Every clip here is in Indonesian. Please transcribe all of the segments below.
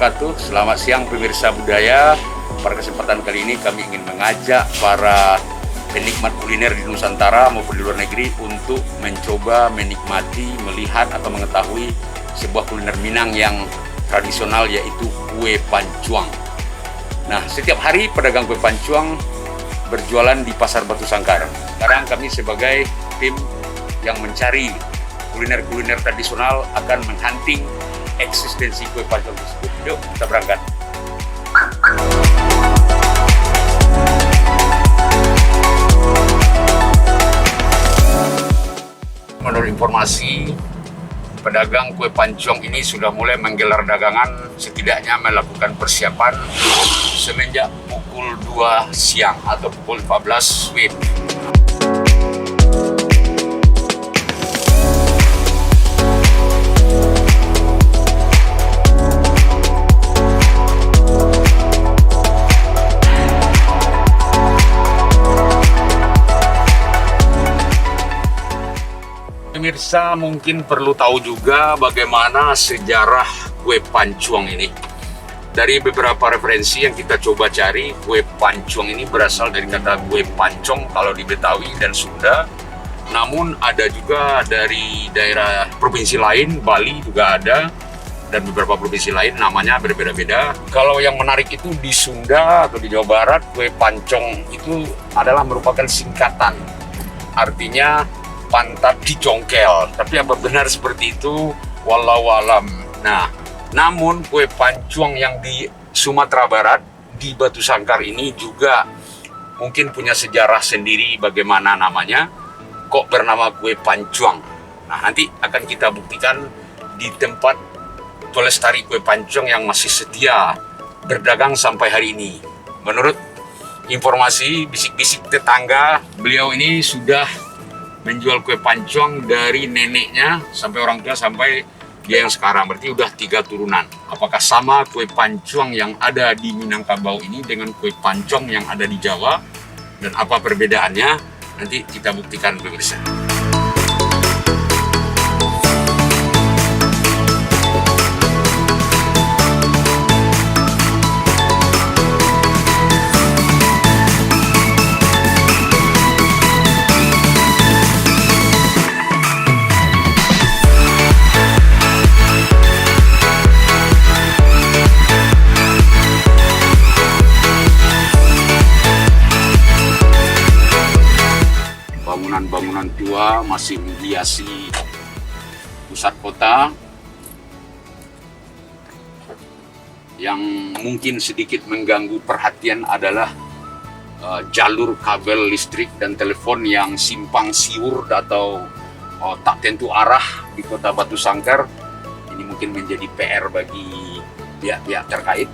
wabarakatuh. Selamat siang pemirsa budaya. Pada kesempatan kali ini kami ingin mengajak para penikmat kuliner di Nusantara maupun di luar negeri untuk mencoba menikmati, melihat atau mengetahui sebuah kuliner Minang yang tradisional, yaitu kue pancuang. Nah, setiap hari pedagang kue pancuang berjualan di Pasar Batu Sangkar. Sekarang kami sebagai tim yang mencari kuliner-kuliner tradisional akan menghunting eksistensi kue pancuang tersebut. Yuk, kita berangkat. Menurut informasi, pedagang kue pancuang ini sudah mulai menggelar dagangan, setidaknya melakukan persiapan semenjak pukul 2 siang atau pukul 14 WIB. Pemirsa mungkin perlu tahu juga bagaimana sejarah kue pancuang ini. Dari beberapa referensi yang kita coba cari, kue pancuang ini berasal dari kata kue pancong kalau di Betawi dan Sunda. Namun ada juga dari daerah provinsi lain, Bali juga ada, dan beberapa provinsi lain namanya berbeda-beda. Kalau yang menarik itu di Sunda atau di Jawa Barat, kue pancong itu adalah merupakan singkatan. Artinya pantat dicongkel, tapi apa benar seperti itu? Wallahu alam. Nah, namun kue pancuang yang di Sumatera Barat, di Batu Sangkar ini juga mungkin punya sejarah sendiri bagaimana namanya, kok bernama kue pancuang. Nah, nanti akan kita buktikan di tempat pelestari kue pancuang yang masih setia berdagang sampai hari ini. Menurut informasi bisik-bisik tetangga, beliau ini sudah menjual kue pancuang dari neneknya sampai orang tua sampai dia yang sekarang, berarti udah 3 turunan. Apakah sama kue pancuang yang ada di Minangkabau ini dengan kue pancuang yang ada di Jawa, dan apa perbedaannya? Nanti kita buktikan pemirsa. Bangunan-bangunan tua masih menghiasi pusat kota. Yang mungkin sedikit mengganggu perhatian adalah jalur kabel listrik dan telepon yang simpang siur atau tak tentu arah di kota Batu Sangkar. Ini mungkin menjadi PR bagi pihak-pihak terkait,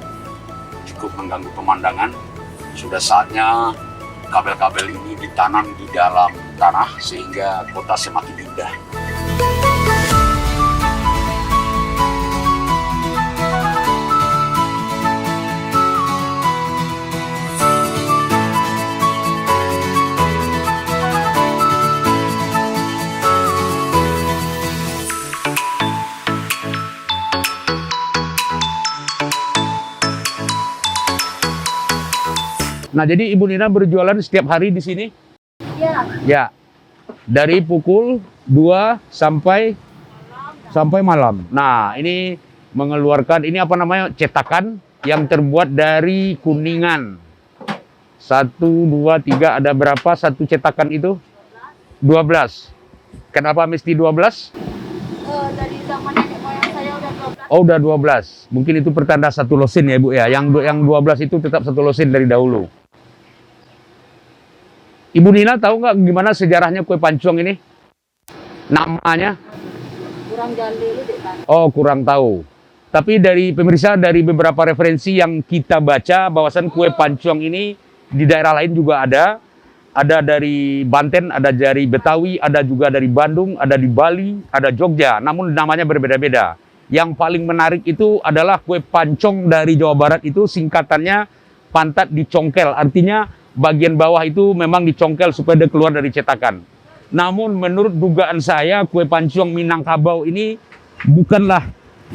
cukup mengganggu pemandangan. Sudah saatnya kabel-kabel ini ditanam di dalam tanah sehingga kota semakin indah. Nah, jadi Ibu Nina berjualan setiap hari di sini? Ya. Ya. Dari pukul 2 sampai malam. Nah, ini mengeluarkan, ini apa namanya? Cetakan yang terbuat dari kuningan. 1, 2, 3, ada berapa satu cetakan itu? 12. Kenapa mesti 12? Dari zaman nenek moyang saya udah 12. Oh, udah 12. Mungkin itu pertanda satu losin ya, Bu ya. Yang 12 itu tetap satu losin dari dahulu. Ibu Nina tahu nggak gimana sejarahnya kue pancuang ini? Namanya? Kurang gali lu deh kan. Oh, kurang tahu. Tapi dari pemirsa, dari beberapa referensi yang kita baca, bahwasan kue pancuang ini di daerah lain juga ada. Ada dari Banten, ada dari Betawi, ada juga dari Bandung, ada di Bali, ada Jogja. Namun namanya berbeda-beda. Yang paling menarik itu adalah kue pancong dari Jawa Barat, itu singkatannya pantat dicongkel. Artinya bagian bawah itu memang dicongkel supaya dia keluar dari cetakan. Namun menurut dugaan saya, kue pancuang Minangkabau ini bukanlah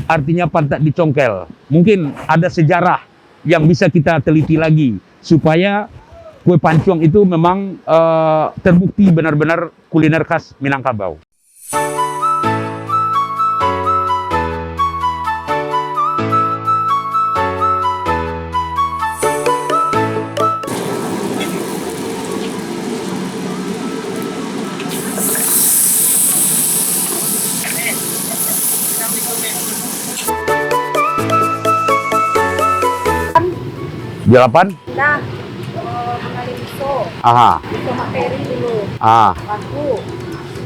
artinya pantat dicongkel. Mungkin ada sejarah yang bisa kita teliti lagi supaya kue pancuang itu memang terbukti benar-benar kuliner khas Minangkabau. Delapan? Nah, mengalir miso. Aha. Miso materi dulu. Ah. Aku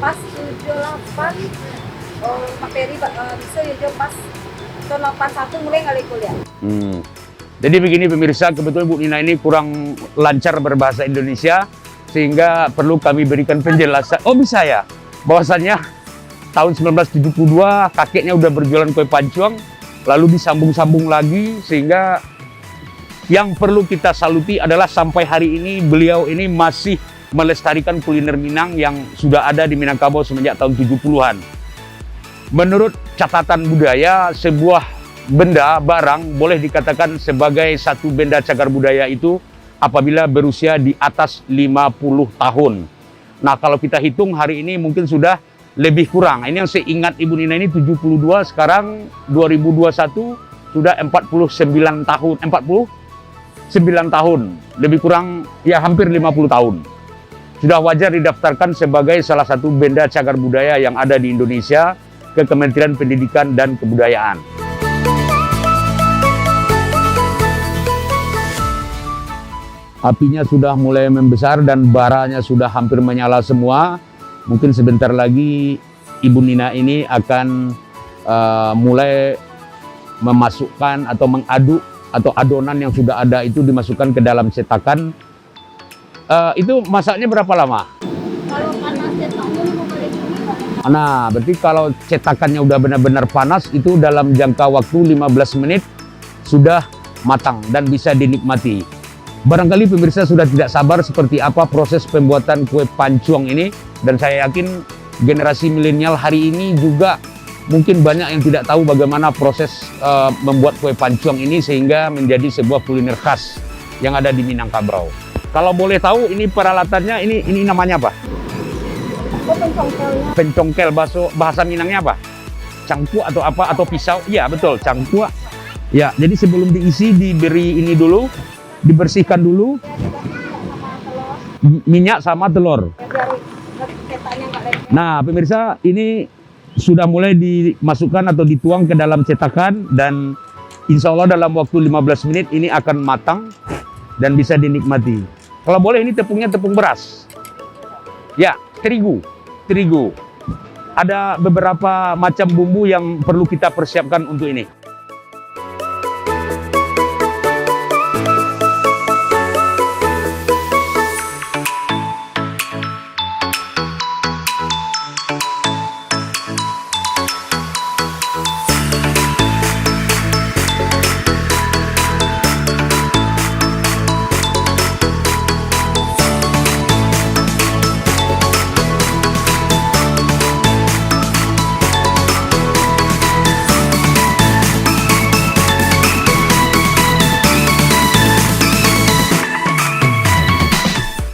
pas 78 materi miso yo pas tahun 81 mulai ngalih kuliah. Jadi begini pemirsa, kebetulan Bu Nina ini kurang lancar berbahasa Indonesia sehingga perlu kami berikan penjelasan. Oh bisa ya, bahwasannya tahun 1972 kakeknya udah berjualan kue pancuang, lalu disambung-sambung lagi sehingga yang perlu kita saluti adalah sampai hari ini beliau ini masih melestarikan kuliner Minang yang sudah ada di Minangkabau semenjak tahun 70-an. Menurut catatan budaya, sebuah benda, barang boleh dikatakan sebagai satu benda cagar budaya itu apabila berusia di atas 50 tahun. Nah, kalau kita hitung hari ini mungkin sudah lebih kurang. Ini yang saya ingat Ibu Nina ini 72, sekarang 2021 sudah 49 tahun. 49 tahun, lebih kurang ya hampir 50 tahun. Sudah wajar didaftarkan sebagai salah satu benda cagar budaya yang ada di Indonesia ke Kementerian Pendidikan dan Kebudayaan. Apinya sudah mulai membesar dan baranya sudah hampir menyala semua. Mungkin sebentar lagi Ibu Nina ini akan mulai memasukkan atau mengaduk atau adonan yang sudah ada itu dimasukkan ke dalam cetakan. Itu masaknya berapa lama? Kalau panas cetaknya 5 kali dulu. Nah, berarti kalau cetakannya udah benar-benar panas itu dalam jangka waktu 15 menit sudah matang dan bisa dinikmati. Barangkali pemirsa sudah tidak sabar seperti apa proses pembuatan kue pancuang ini, dan saya yakin generasi milenial hari ini juga mungkin banyak yang tidak tahu bagaimana proses membuat kue pancuang ini sehingga menjadi sebuah kuliner khas yang ada di Minangkabau. Kalau boleh tahu ini peralatannya ini namanya apa? Pencongkelnya. Pencongkel, bahasa Minangnya apa? Cangkuak atau apa atau pisau? Iya betul, cangkuak. Ya, jadi sebelum diisi diberi ini dulu, dibersihkan dulu. Minyak sama telur. Biar cetaknya nggak lengket. Nah, pemirsa, ini sudah mulai dimasukkan atau dituang ke dalam cetakan dan insya Allah dalam waktu 15 menit ini akan matang dan bisa dinikmati. Kalau boleh ini tepungnya tepung beras. Ya, terigu. Ada beberapa macam bumbu yang perlu kita persiapkan untuk ini.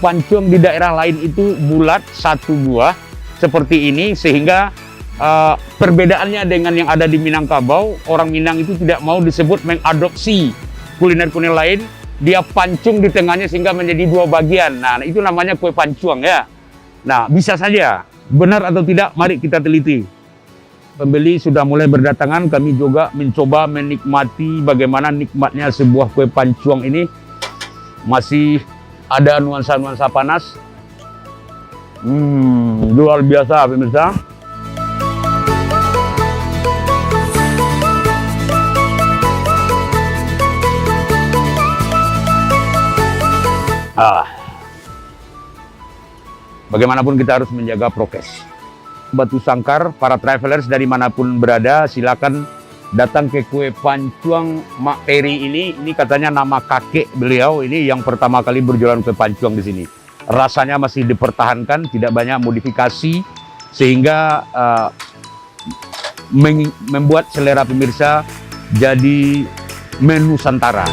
Pancuang di daerah lain itu bulat satu buah seperti ini sehingga perbedaannya dengan yang ada di Minangkabau, orang Minang itu tidak mau disebut mengadopsi kuliner-kuliner lain, dia pancung di tengahnya sehingga menjadi dua bagian. Nah, itu namanya kue pancuang ya. Nah, bisa saja benar atau tidak, mari kita teliti. Pembeli sudah mulai berdatangan, kami juga mencoba menikmati bagaimana nikmatnya sebuah kue pancuang ini. Masih ada nuansa-nuansa panas. Luar biasa pemirsa. Bagaimanapun kita harus menjaga prokes. Batu Sangkar, para travelers dari manapun berada, silakan datang ke kue pancuang Mak Peri ini. Ini katanya nama kakek beliau ini yang pertama kali berjualan kue pancuang di sini. Rasanya masih dipertahankan, tidak banyak modifikasi, sehingga membuat selera pemirsa jadi menu Nusantara.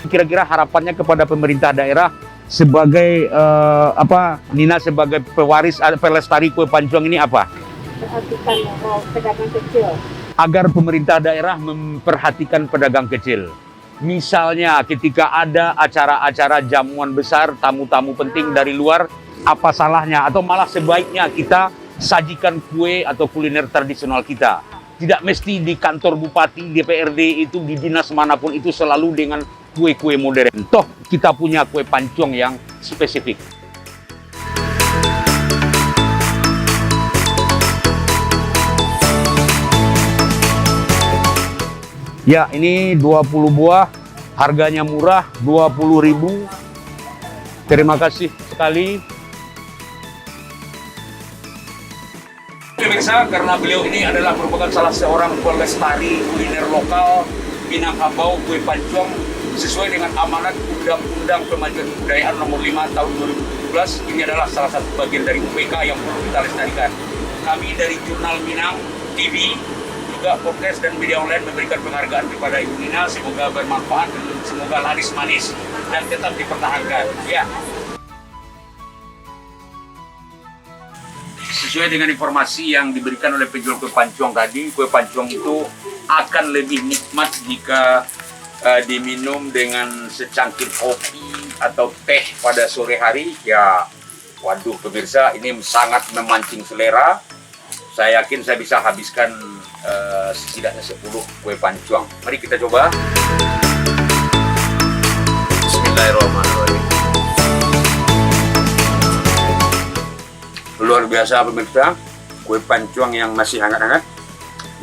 Kira-kira harapannya kepada pemerintah daerah sebagai Nina sebagai pewaris pelestari kue pancuang ini apa? Perhatikan pedagang kecil. Agar pemerintah daerah memperhatikan pedagang kecil. Misalnya ketika ada acara-acara jamuan besar, tamu-tamu penting dari luar, apa salahnya? Atau malah sebaiknya kita sajikan kue atau kuliner tradisional kita. Tidak mesti di kantor bupati, DPRD itu, di dinas manapun itu selalu dengan kue-kue modern. Toh kita punya kue pancuang yang spesifik. Ya, ini 20 buah, harganya murah, 20.000. Terima kasih sekali. Pemirsa, karena beliau ini adalah merupakan salah seorang pelestari kuliner lokal Minangkabau kue pancuang sesuai dengan amanat Undang-Undang Kemajuan Kebudayaan Nomor 5 Tahun 2017. Ini adalah salah satu bagian dari UPK yang perlu kita lestarikan. Kami dari Jurnal Minang TV, juga podcast dan media online memberikan penghargaan kepada Ibu Nina. Semoga bermanfaat, semoga laris manis dan tetap dipertahankan. Ya. Sesuai dengan informasi yang diberikan oleh penjual kue pancuang tadi, kue pancuang itu akan lebih nikmat jika diminum dengan secangkir kopi atau teh pada sore hari. Ya, waduh pemirsa, ini sangat memancing selera. Saya yakin saya bisa habiskan setidaknya 10 kue pancuang. Mari kita coba. Bismillahirrahmanirrahim. Luar biasa pemirsa, kue pancuang yang masih hangat-hangat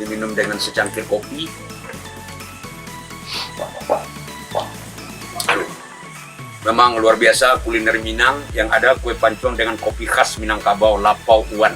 diminum dengan secangkir kopi. Aduh, memang luar biasa kuliner Minang yang ada kue pancuang dengan kopi khas Minangkabau Lapau Uwan.